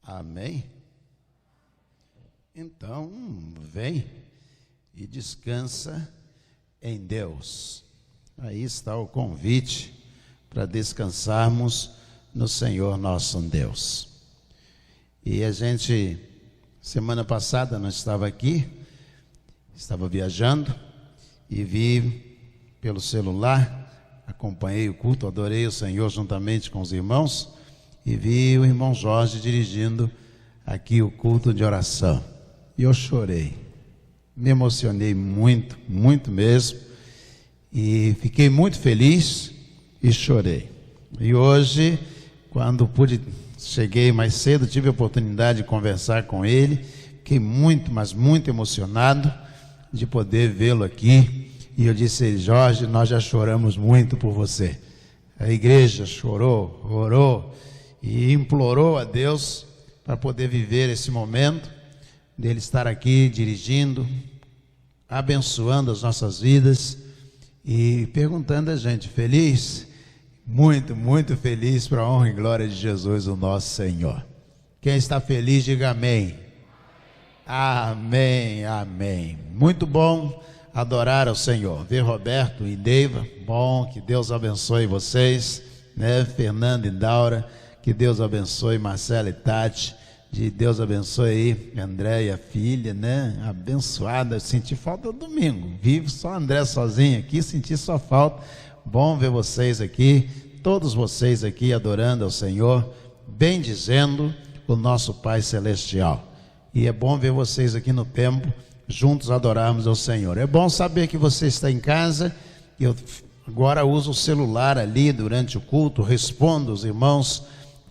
Amém? Então, vem e descansa em Deus. Aí está o convite para descansarmos no Senhor nosso Deus. E a gente, semana passada, não estava aqui, estava viajando e vi pelo celular, acompanhei o culto, adorei o Senhor juntamente com os irmãos e vi o irmão Jorge dirigindo aqui o culto de oração. E eu chorei, me emocionei muito, muito mesmo, e fiquei muito feliz e chorei. E hoje, quando cheguei mais cedo, tive a oportunidade de conversar com ele, fiquei muito, mas muito emocionado de poder vê-lo aqui. E eu disse: Jorge, nós já choramos muito por você. A igreja chorou, orou e implorou a Deus para poder viver esse momento dele estar aqui dirigindo, abençoando as nossas vidas e perguntando a gente: feliz? Muito, muito feliz, para a honra e glória de Jesus, o nosso Senhor. Quem está feliz, diga amém. Amém, amém. Muito bom adorar ao Senhor. Ver Roberto e Deiva, bom, que Deus abençoe vocês, né? Fernando e Daura, que Deus abençoe Marcela e Tati, de Deus abençoe aí Andréia, filha, né? Abençoada. Eu senti falta do domingo, vivo só André sozinho aqui, senti sua falta. Bom ver vocês aqui, todos vocês aqui adorando ao Senhor, bendizendo o nosso Pai Celestial. E é bom ver vocês aqui no templo, juntos adorarmos ao Senhor. É bom saber que você está em casa. Eu agora uso o celular ali durante o culto, respondo, os irmãos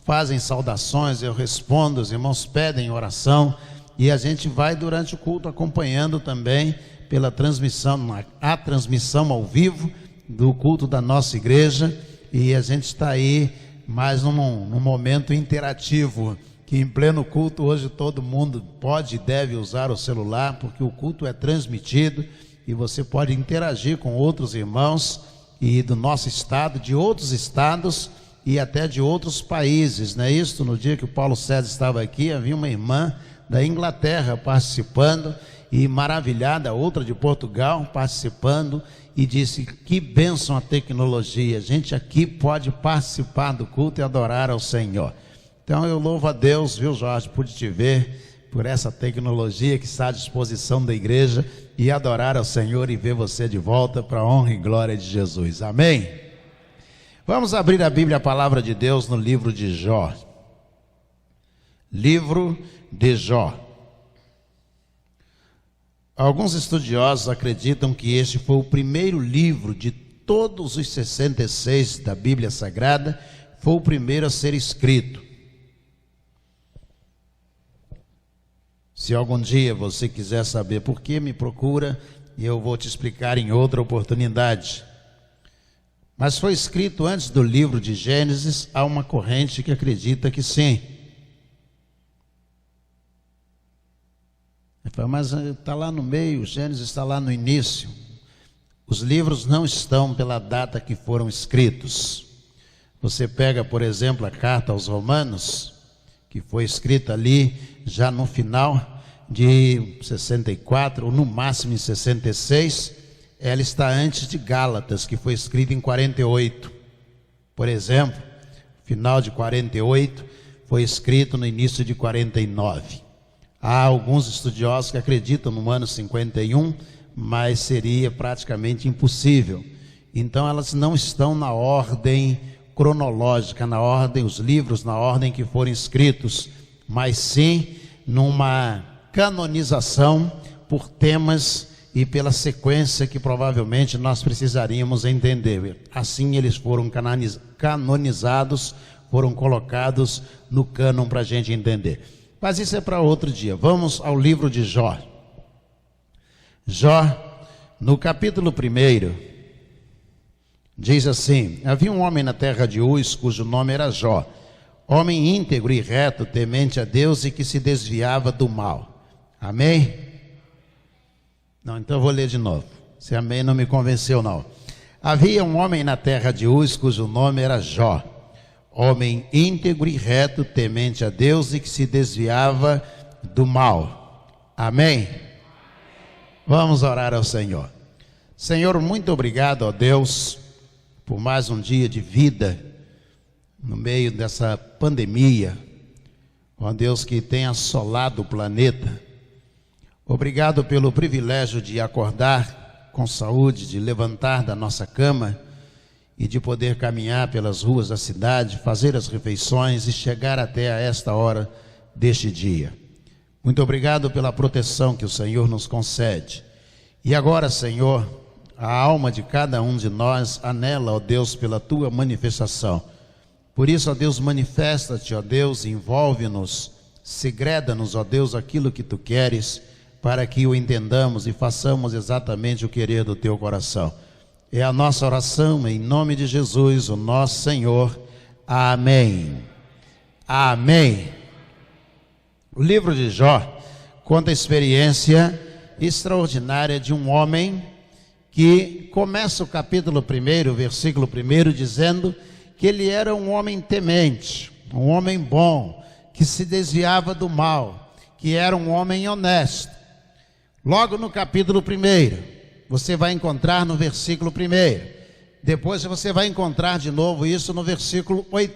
fazem saudações, eu respondo, os irmãos pedem oração, e a gente vai durante o culto acompanhando também pela transmissão, a transmissão ao vivo do culto da nossa igreja, e a gente está aí mais num momento interativo, que em pleno culto hoje todo mundo pode e deve usar o celular, porque o culto é transmitido e você pode interagir com outros irmãos e do nosso estado, de outros estados e até de outros países, não é isso? No dia que o Paulo César estava aqui, havia uma irmã da Inglaterra participando, e maravilhada, outra de Portugal participando, e disse: que bênção a tecnologia, a gente aqui pode participar do culto e adorar ao Senhor. Então eu louvo a Deus, viu, Jorge, por te ver, por essa tecnologia que está à disposição da igreja, e adorar ao Senhor e ver você de volta para a honra e glória de Jesus. Amém? Vamos abrir a Bíblia, a palavra de Deus, no livro de Jó. Livro de Jó. Alguns estudiosos acreditam que este foi o primeiro livro de todos os 66 da Bíblia Sagrada, foi o primeiro a ser escrito. Se algum dia você quiser saber por que, me procura e eu vou te explicar em outra oportunidade. Mas foi escrito antes do livro de Gênesis. Há uma corrente que acredita que sim. Mas está lá no meio, Gênesis está lá no início. Os livros não estão pela data que foram escritos. Você pega, por exemplo, a carta aos Romanos, que foi escrita ali já no final de 64, ou no máximo em 66, ela está antes de Gálatas, que foi escrita em 48. Por exemplo, final de 48, foi escrito no início de 49. Há alguns estudiosos que acreditam no ano 51, mas seria praticamente impossível. Então elas não estão na ordem cronológica, na ordem, os livros na ordem que foram escritos, mas sim numa canonização por temas e pela sequência que provavelmente nós precisaríamos entender. Assim eles foram canonizados, foram colocados no cânon para a gente entender. Mas isso é para outro dia. Vamos ao livro de Jó. Jó, no capítulo 1, diz assim: havia um homem na terra de Uz, cujo nome era Jó, homem íntegro e reto, temente a Deus e que se desviava do mal. Amém? Não, então eu vou ler de novo. Se amém não me convenceu não. Havia um homem na terra de Uz, cujo nome era Jó, homem íntegro e reto, temente a Deus e que se desviava do mal. Amém? Vamos orar ao Senhor. Senhor, muito obrigado, ó Deus, por mais um dia de vida no meio dessa pandemia, ó Deus, que tem assolado o planeta. Obrigado pelo privilégio de acordar com saúde, de levantar da nossa cama e de poder caminhar pelas ruas da cidade, fazer as refeições e chegar até a esta hora deste dia. Muito obrigado pela proteção que o Senhor nos concede. E agora, Senhor, a alma de cada um de nós anela, ó Deus, pela Tua manifestação. Por isso, ó Deus, manifesta-te, ó Deus, envolve-nos, segreda-nos, ó Deus, aquilo que Tu queres, para que o entendamos e façamos exatamente o querer do Teu coração. É a nossa oração em nome de Jesus, o nosso Senhor. Amém. Amém. O livro de Jó conta a experiência extraordinária de um homem que começa o capítulo 1, versículo 1, dizendo que ele era um homem temente, um homem bom, que se desviava do mal, que era um homem honesto. Logo no capítulo 1, você vai encontrar no versículo 1. Depois você vai encontrar de novo isso no versículo 8.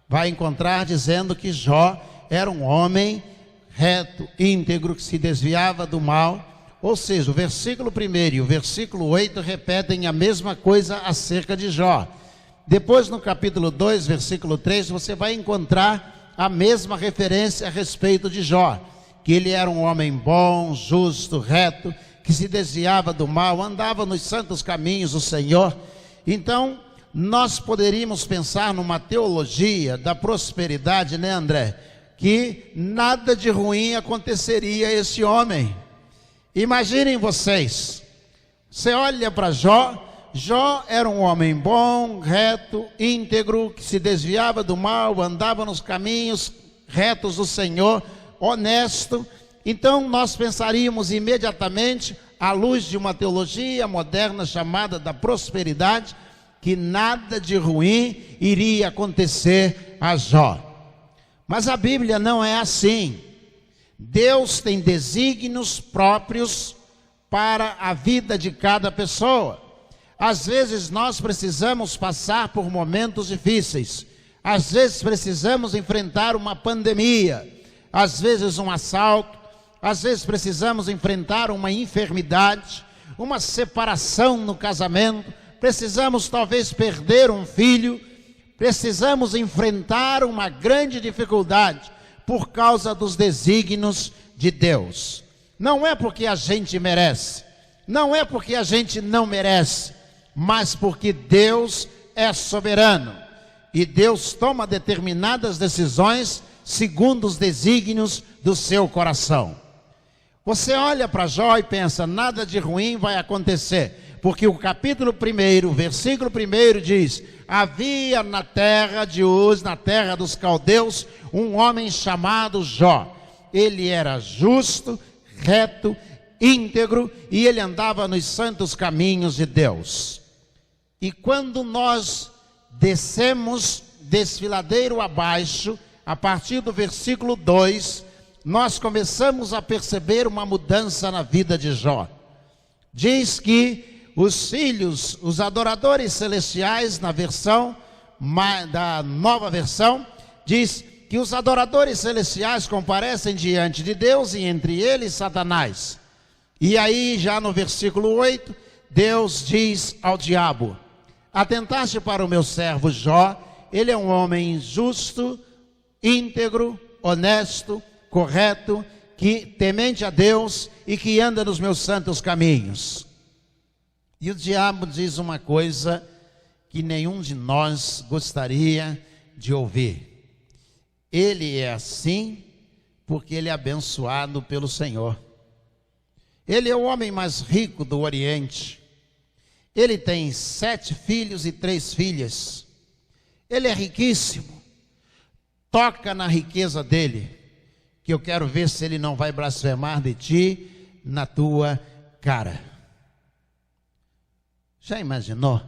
Vai encontrar dizendo que Jó era um homem reto, íntegro, que se desviava do mal. Ou seja, o versículo 1 e o versículo 8 repetem a mesma coisa acerca de Jó. Depois no capítulo 2, versículo 3, você vai encontrar a mesma referência a respeito de Jó, que ele era um homem bom, justo, reto, que se desviava do mal, andava nos santos caminhos do Senhor. Então, nós poderíamos pensar numa teologia da prosperidade, né, André? Que nada de ruim aconteceria a esse homem. Imaginem vocês, você olha para Jó. Jó era um homem bom, reto, íntegro, que se desviava do mal, andava nos caminhos retos do Senhor, honesto. Então nós pensaríamos imediatamente, à luz de uma teologia moderna chamada da prosperidade, que nada de ruim iria acontecer a Jó. Mas a Bíblia não é assim. Deus tem desígnios próprios para a vida de cada pessoa. Às vezes nós precisamos passar por momentos difíceis. Às vezes precisamos enfrentar uma pandemia. Às vezes um assalto. Às vezes precisamos enfrentar uma enfermidade, uma separação no casamento. Precisamos talvez perder um filho. Precisamos enfrentar uma grande dificuldade por causa dos desígnios de Deus. Não é porque a gente merece, não é porque a gente não merece, mas porque Deus é soberano e Deus toma determinadas decisões segundo os desígnios do seu coração. Você olha para Jó e pensa, nada de ruim vai acontecer, porque o capítulo 1, versículo 1 diz: havia na terra de Uz, na terra dos caldeus, um homem chamado Jó. Ele era justo, reto, íntegro, e ele andava nos santos caminhos de Deus. E quando nós descemos desfiladeiro abaixo, a partir do versículo 2, nós começamos a perceber uma mudança na vida de Jó. Diz que os filhos, os adoradores celestiais, na versão da nova versão, diz que os adoradores celestiais comparecem diante de Deus e entre eles Satanás. E aí já no versículo 8, Deus diz ao diabo: atentaste para o meu servo Jó, ele é um homem justo, íntegro, honesto, correto, que temente a Deus e que anda nos meus santos caminhos. E o diabo diz uma coisa que nenhum de nós gostaria de ouvir. Ele é assim porque ele é abençoado pelo Senhor. Ele é o homem mais rico do Oriente. Ele tem 7 filhos e 3 filhas. Ele é riquíssimo. Toca na riqueza dele, que eu quero ver se ele não vai blasfemar de ti na tua cara. Já imaginou?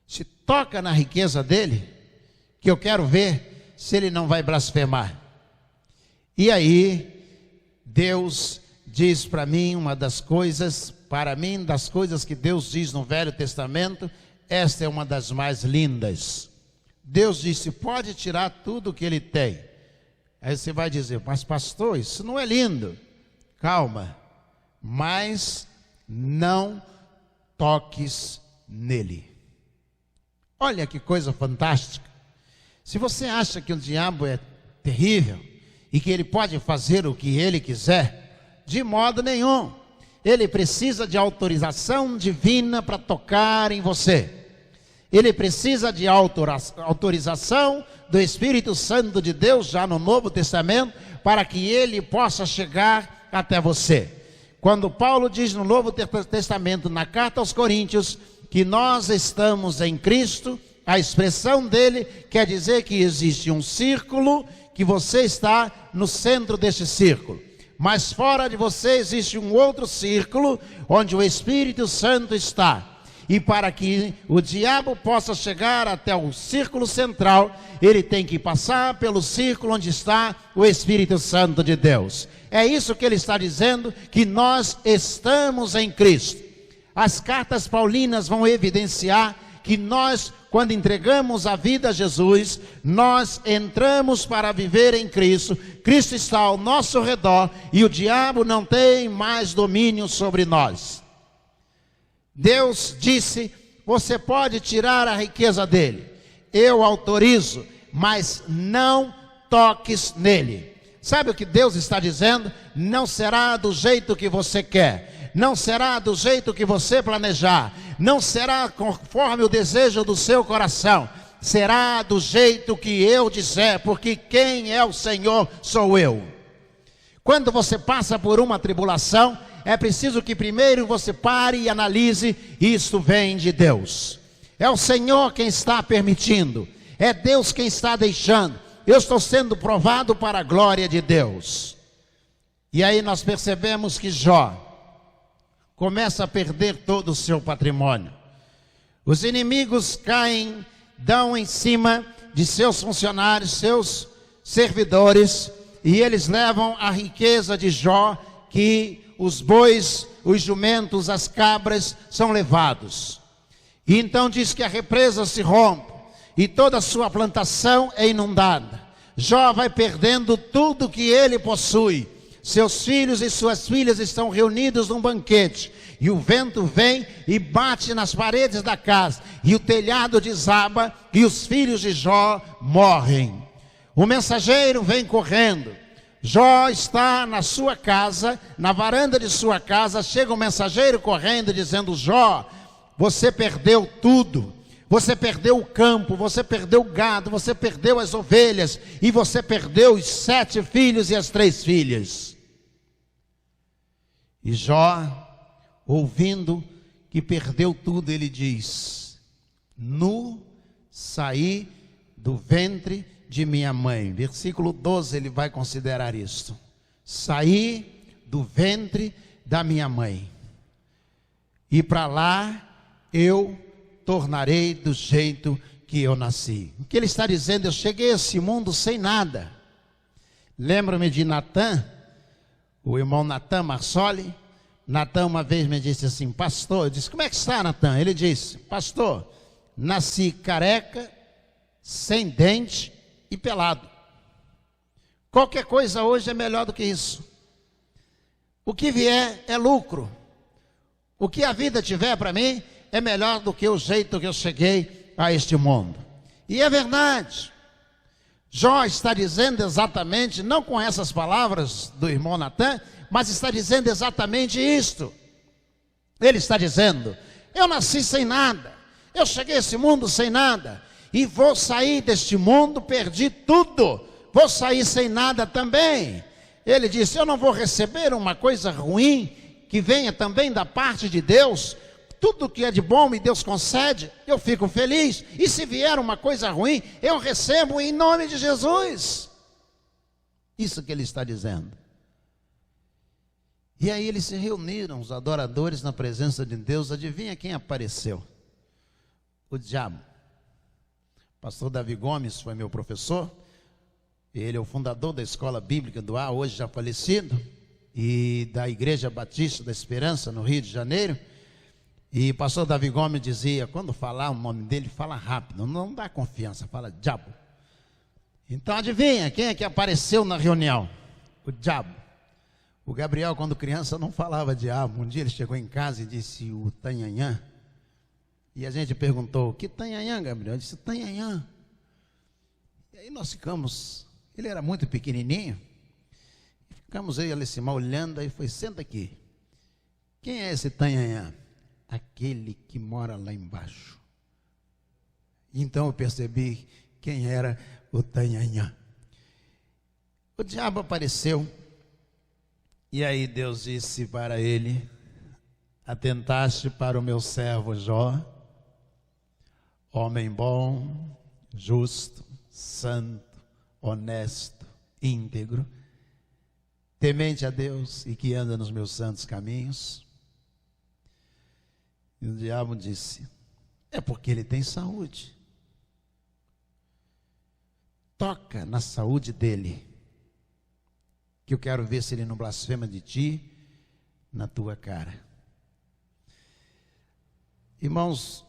Se toca na riqueza dele, que eu quero ver se ele não vai blasfemar. E aí, Deus diz para mim das coisas que Deus diz no Velho Testamento, esta é uma das mais lindas. Deus disse, pode tirar tudo que ele tem. Aí você vai dizer, mas pastor, isso não é lindo. Calma, mas não toques nele. Olha que coisa fantástica. Se você acha que o diabo é terrível e que ele pode fazer o que ele quiser, de modo nenhum. Ele precisa de autorização divina para tocar em você. Ele precisa de autorização do Espírito Santo de Deus, já no Novo Testamento, para que ele possa chegar até você. Quando Paulo diz no Novo Testamento, na carta aos Coríntios, que nós estamos em Cristo, a expressão dele quer dizer que existe um círculo, que você está no centro deste círculo. Mas fora de você existe um outro círculo, onde o Espírito Santo está. E para que o diabo possa chegar até o círculo central, ele tem que passar pelo círculo onde está o Espírito Santo de Deus. É isso que ele está dizendo, que nós estamos em Cristo. As cartas paulinas vão evidenciar que nós, quando entregamos a vida a Jesus, nós entramos para viver em Cristo. Cristo está ao nosso redor e o diabo não tem mais domínio sobre nós. Deus disse, você pode tirar a riqueza dele, eu autorizo, mas não toques nele. Sabe o que Deus está dizendo? Não será do jeito que você quer, não será do jeito que você planejar, não será conforme o desejo do seu coração, será do jeito que eu disser, porque quem é o Senhor sou eu. Quando você passa por uma tribulação, é preciso que primeiro você pare e analise, isto vem de Deus. É o Senhor quem está permitindo, é Deus quem está deixando. Eu estou sendo provado para a glória de Deus. E aí nós percebemos que Jó começa a perder todo o seu patrimônio. Os inimigos caem, dão em cima de seus funcionários, seus servidores, e eles levam a riqueza de Jó, que os bois, os jumentos, as cabras são levados. E então diz que a represa se rompe e toda a sua plantação é inundada. Jó vai perdendo tudo que ele possui. Seus filhos e suas filhas estão reunidos num banquete. E o vento vem e bate nas paredes da casa. E o telhado desaba e os filhos de Jó morrem. O mensageiro vem correndo. Jó está na sua casa, na varanda de sua casa, chega um mensageiro correndo dizendo, Jó, você perdeu tudo, você perdeu o campo, você perdeu o gado, você perdeu as ovelhas, e você perdeu os 7 filhos e as 3 filhas. E Jó, ouvindo que perdeu tudo, ele diz, nu saí do ventre de minha mãe. Versículo 12 ele vai considerar isto. Saí do ventre da minha mãe, e para lá eu tornarei do jeito que eu nasci. O que ele está dizendo? Eu cheguei a esse mundo sem nada. Lembro-me de Natan, o irmão Natan Marsoli. Natan uma vez me disse assim, pastor, eu disse, como é que está, Natan? Ele disse, pastor, nasci careca, sem dente e pelado. Qualquer coisa hoje é melhor do que isso. O que vier é lucro. O que a vida tiver para mim é melhor do que o jeito que eu cheguei a este mundo. E é verdade. Jó está dizendo exatamente, não com essas palavras do irmão Natan, mas está dizendo exatamente isto. Ele está dizendo, eu nasci sem nada, eu cheguei a esse mundo sem nada, e vou sair deste mundo, perdi tudo, vou sair sem nada também. Ele disse, eu não vou receber uma coisa ruim, que venha também da parte de Deus. Tudo que é de bom e Deus concede, eu fico feliz. E se vier uma coisa ruim, eu recebo em nome de Jesus. Isso que ele está dizendo. E aí eles se reuniram, os adoradores, na presença de Deus. Adivinha quem apareceu? O diabo. Pastor Davi Gomes foi meu professor. Ele é o fundador da Escola Bíblica do Ar, hoje já falecido, e da Igreja Batista da Esperança, no Rio de Janeiro. E o pastor Davi Gomes dizia, quando falar o nome dele, fala rápido, não dá confiança, fala diabo. Então adivinha, quem é que apareceu na reunião? O diabo. O Gabriel, quando criança, não falava diabo. Um dia ele chegou em casa e disse, o Tanhanhã. E a gente perguntou, que Tanhanhã, Gabriel? Ele disse, Tanhanhã. E aí nós ficamos, ele era muito pequenininho, ficamos eu e Alecimar olhando, aí foi, senta aqui. Quem é esse Tanhanhã? Aquele que mora lá embaixo. Então eu percebi quem era o Tanhanhã. O diabo apareceu, e aí Deus disse para ele, atentaste para o meu servo Jó, homem bom, justo, santo, honesto, íntegro, temente a Deus e que anda nos meus santos caminhos. E o diabo disse, é porque ele tem saúde. Toca na saúde dele, que eu quero ver se ele não blasfema de ti na tua cara. Irmãos,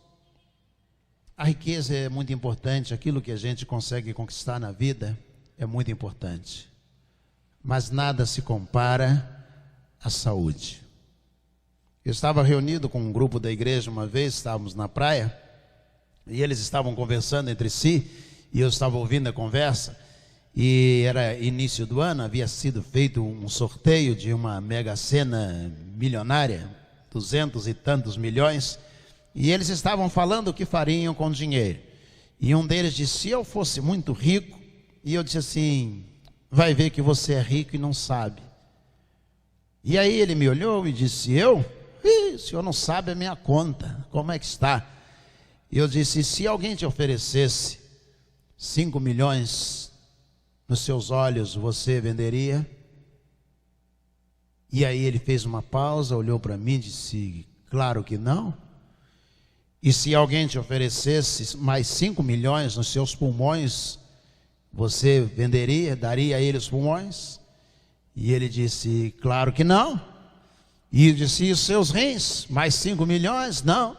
a riqueza é muito importante, aquilo que a gente consegue conquistar na vida é muito importante, mas nada se compara à saúde. Eu estava reunido com um grupo da igreja uma vez, estávamos na praia, e eles estavam conversando entre si, e eu estava ouvindo a conversa, e era início do ano, havia sido feito um sorteio de uma mega sena milionária, 200 e tantos milhões, e eles estavam falando o que fariam com o dinheiro. E um deles disse, se eu fosse muito rico, e eu disse assim, vai ver que você é rico e não sabe. E aí ele me olhou e disse, eu? O senhor não sabe a minha conta, como é que está? E eu disse, se alguém te oferecesse 5 milhões nos seus olhos, você venderia? E aí ele fez uma pausa, olhou para mim e disse, claro que não. E se alguém te oferecesse mais 5 milhões nos seus pulmões, você venderia, daria a ele os pulmões? E ele disse, claro que não. E eu disse, e os seus rins, mais 5 milhões? Não.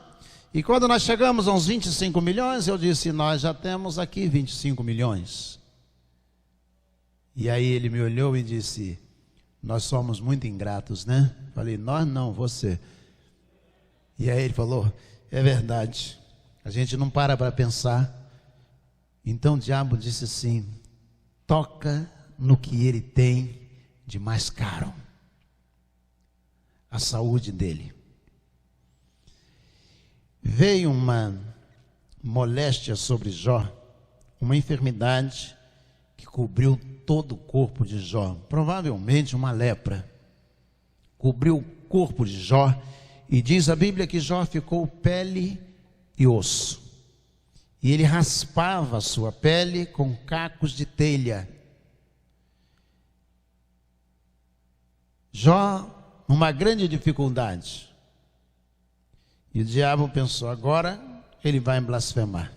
E quando nós chegamos a uns 25 milhões, eu disse, nós já temos aqui 25 milhões. E aí ele me olhou e disse, nós somos muito ingratos, né? Falei, nós não, você. E aí ele falou, é verdade, a gente não para pensar. Então o diabo disse assim, toca no que ele tem de mais caro, a saúde dele. Veio uma moléstia sobre Jó, uma enfermidade que cobriu todo o corpo de Jó, provavelmente uma lepra, cobriu o corpo de Jó, e diz a Bíblia que Jó ficou pele e osso, e ele raspava a sua pele com cacos de telha. Jó, numa grande dificuldade, e o diabo pensou, agora ele vai blasfemar,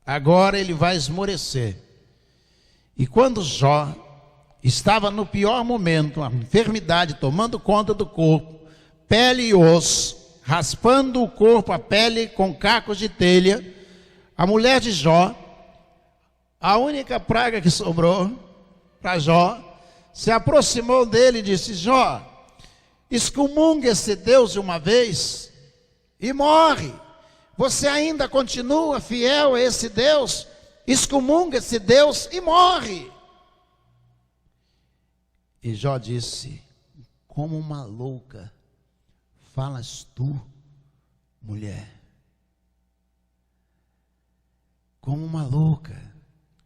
agora ele vai esmorecer. E quando Jó estava no pior momento, a enfermidade tomando conta do corpo, pele e osso, raspando o corpo, a pele com cacos de telha, a mulher de Jó, a única praga que sobrou para Jó, se aproximou dele e disse, Jó, excomungue esse Deus de uma vez e morre. Você ainda continua fiel a esse Deus? Excomunga esse Deus e morre. E Jó disse, como uma louca falas tu, mulher. Como uma louca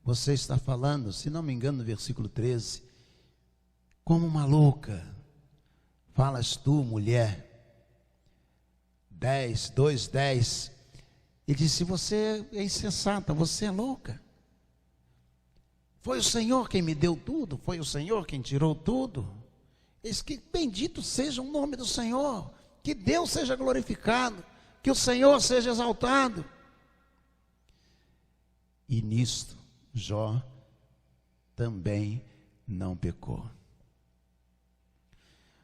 você está falando, se não me engano no versículo 13, como uma louca falas tu, mulher. 2:10, ele disse, você é insensata, você é louca. Foi o Senhor quem me deu tudo, foi o Senhor quem tirou tudo. Diz que bendito seja o nome do Senhor, que Deus seja glorificado, que o Senhor seja exaltado. E nisto, Jó também não pecou.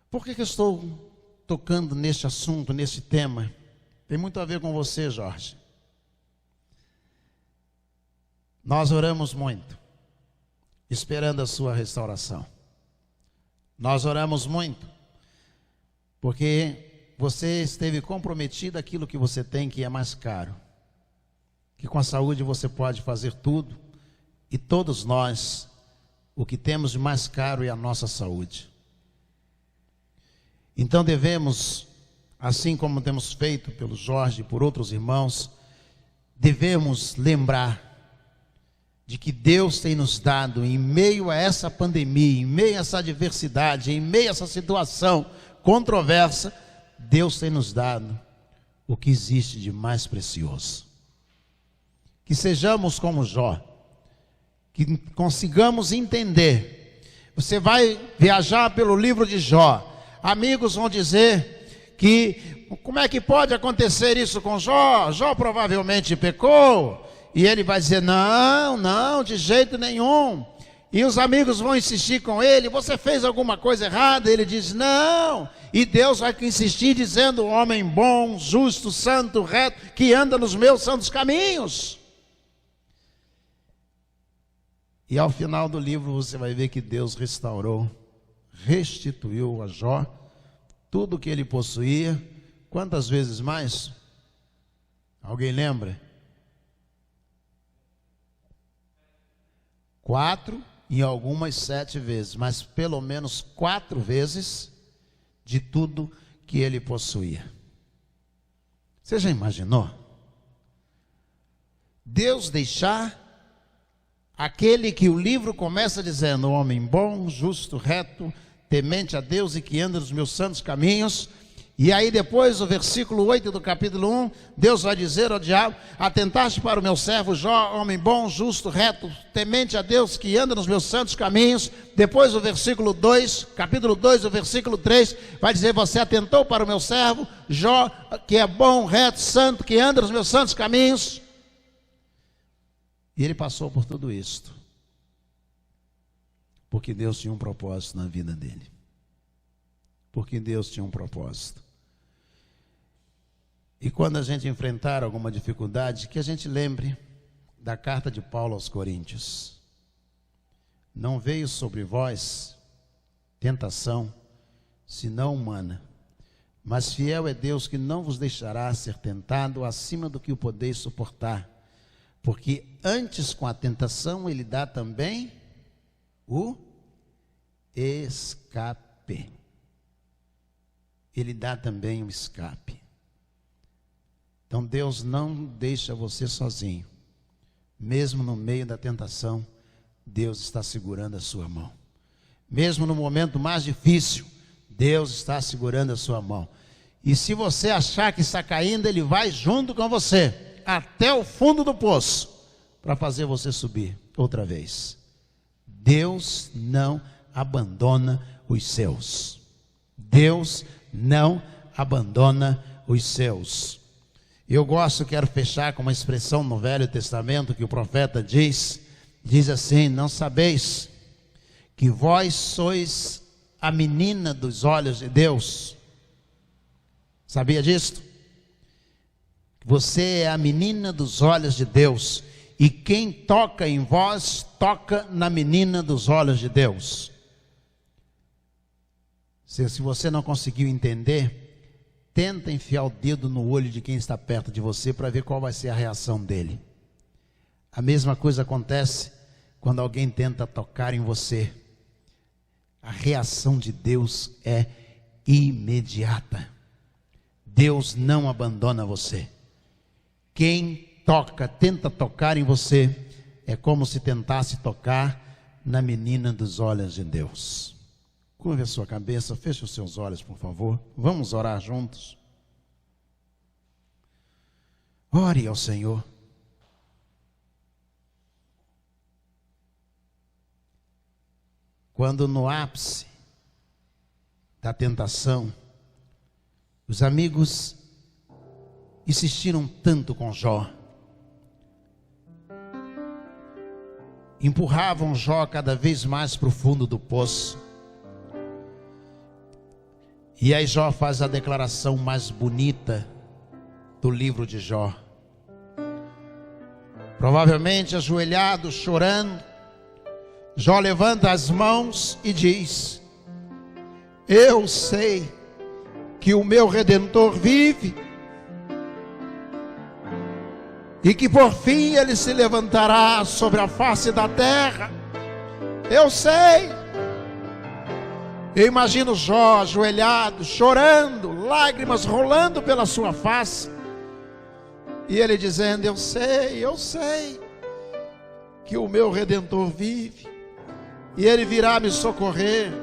Por que eu estou tocando neste assunto, nesse tema? Tem muito a ver com você, Jorge. Nós oramos muito, esperando a sua restauração. Nós oramos muito, porque você esteve comprometido àquilo que você tem, que é mais caro. Que com a saúde você pode fazer tudo, e todos nós, o que temos de mais caro é a nossa saúde. Então devemos, assim como temos feito pelo Jorge e por outros irmãos, devemos lembrar de que Deus tem nos dado, em meio a essa pandemia, em meio a essa adversidade, em meio a essa situação controversa, Deus tem nos dado o que existe de mais precioso. Que sejamos como Jó, que consigamos entender. Você vai viajar pelo livro de Jó, amigos vão dizer que, como é que pode acontecer isso com Jó? Jó provavelmente pecou. E ele vai dizer, não, de jeito nenhum. E os amigos vão insistir com ele, você fez alguma coisa errada? Ele diz, não. E Deus vai insistir dizendo, homem bom, justo, santo, reto, que anda nos meus santos caminhos. E ao final do livro você vai ver que Deus restituiu a Jó tudo o que ele possuía. Quantas vezes mais? Alguém lembra? 4 e algumas 7 vezes, mas pelo menos 4 vezes de tudo que ele possuía. Você já imaginou? Deus deixar aquele que o livro começa dizendo, homem bom, justo, reto, temente a Deus e que anda nos meus santos caminhos. E aí depois, o versículo 8 do capítulo 1, Deus vai dizer ao diabo, atentaste para o meu servo Jó, homem bom, justo, reto, temente a Deus, que anda nos meus santos caminhos. Depois o versículo 2, capítulo 2, o versículo 3, vai dizer, você atentou para o meu servo Jó, que é bom, reto, santo, que anda nos meus santos caminhos. E ele passou por tudo isto, porque Deus tinha um propósito na vida dele. Porque Deus tinha um propósito. E quando a gente enfrentar alguma dificuldade, que a gente lembre da carta de Paulo aos Coríntios. Não veio sobre vós tentação, senão humana, mas fiel é Deus que não vos deixará ser tentado acima do que o podeis suportar, porque antes com a tentação ele dá também o escape. Ele dá também o escape. Então Deus não deixa você sozinho. Mesmo no meio da tentação, Deus está segurando a sua mão. Mesmo no momento mais difícil, Deus está segurando a sua mão. E se você achar que está caindo, Ele vai junto com você, até o fundo do poço, para fazer você subir outra vez. Deus não abandona os seus. Deus não abandona os seus. Eu quero fechar com uma expressão no Velho Testamento que o profeta diz assim, não sabeis que vós sois a menina dos olhos de Deus? Sabia disto? Você é a menina dos olhos de Deus, e quem toca em vós, toca na menina dos olhos de Deus. Se você não conseguiu entender, tenta enfiar o dedo no olho de quem está perto de você para ver qual vai ser a reação dele. A mesma coisa acontece quando alguém tenta tocar em você. A reação de Deus é imediata. Deus não abandona você. Quem tenta tocar em você, é como se tentasse tocar na menina dos olhos de Deus. Curve a sua cabeça, feche os seus olhos, por favor. Vamos orar juntos. Ore ao Senhor. Quando no ápice da tentação, os amigos insistiram tanto com Jó. empurravam Jó cada vez mais para o fundo do poço. E aí Jó faz a declaração mais bonita do livro de Jó. Provavelmente ajoelhado, chorando, Jó levanta as mãos e diz: eu sei que o meu Redentor vive, e que por fim ele se levantará sobre a face da terra. Eu sei. Eu imagino Jó ajoelhado, chorando, lágrimas rolando pela sua face, e ele dizendo: eu sei que o meu Redentor vive, e ele virá me socorrer,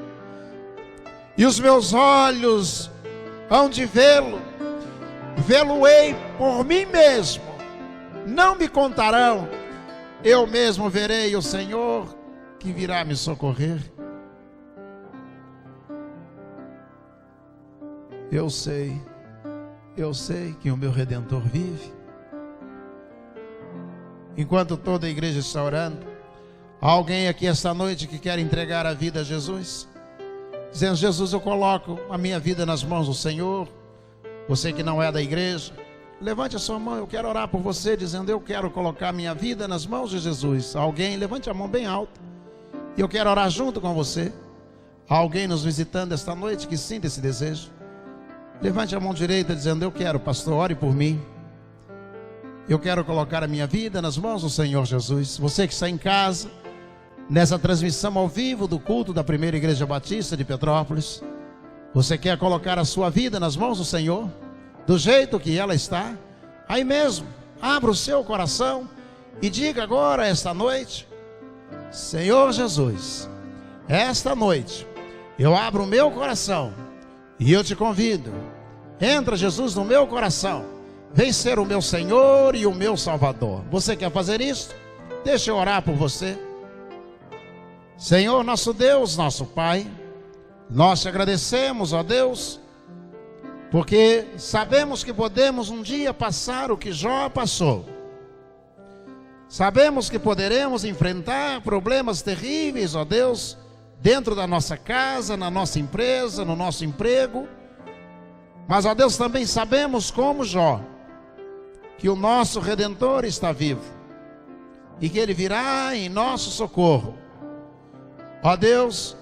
e os meus olhos hão de vê-lo, vê-lo-ei por mim mesmo, não me contarão, eu mesmo verei o Senhor que virá me socorrer. Eu sei que o meu Redentor vive. Enquanto toda a igreja está orando, há alguém aqui esta noite que quer entregar a vida a Jesus, dizendo: Jesus, eu coloco a minha vida nas mãos do Senhor. Você que não é da igreja, levante a sua mão, eu quero orar por você, dizendo: eu quero colocar minha vida nas mãos de Jesus. Alguém, levante a mão bem alta, e eu quero orar junto com você. Há alguém nos visitando esta noite que sinta esse desejo? Levante a mão direita dizendo: eu quero, pastor, ore por mim. Eu quero colocar a minha vida nas mãos do Senhor Jesus. Você que está em casa, nessa transmissão ao vivo do culto da Primeira Igreja Batista de Petrópolis, você quer colocar a sua vida nas mãos do Senhor, do jeito que ela está? Aí mesmo, abra o seu coração e diga agora, esta noite: Senhor Jesus, esta noite eu abro o meu coração e eu te convido, entra, Jesus, no meu coração, vem ser o meu Senhor e o meu Salvador. Você quer fazer isso? Deixa eu orar por você. Senhor, nosso Deus, nosso Pai, nós te agradecemos, ó Deus, porque sabemos que podemos um dia passar o que Jó passou. Sabemos que poderemos enfrentar problemas terríveis, ó Deus, dentro da nossa casa, na nossa empresa, no nosso emprego. Mas, ó Deus, também sabemos, como Jó, que o nosso Redentor está vivo e que Ele virá em nosso socorro. Ó Deus,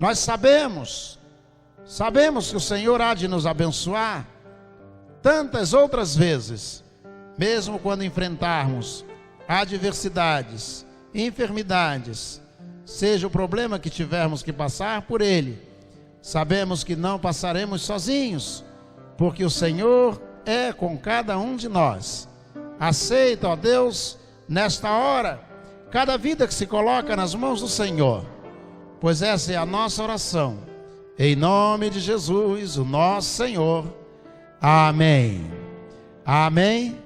nós sabemos que o Senhor há de nos abençoar tantas outras vezes, mesmo quando enfrentarmos adversidades, enfermidades, seja o problema que tivermos que passar por ele, sabemos que não passaremos sozinhos, porque o Senhor é com cada um de nós. Aceita, ó Deus, nesta hora, cada vida que se coloca nas mãos do Senhor, pois essa é a nossa oração, em nome de Jesus, o nosso Senhor. Amém. Amém.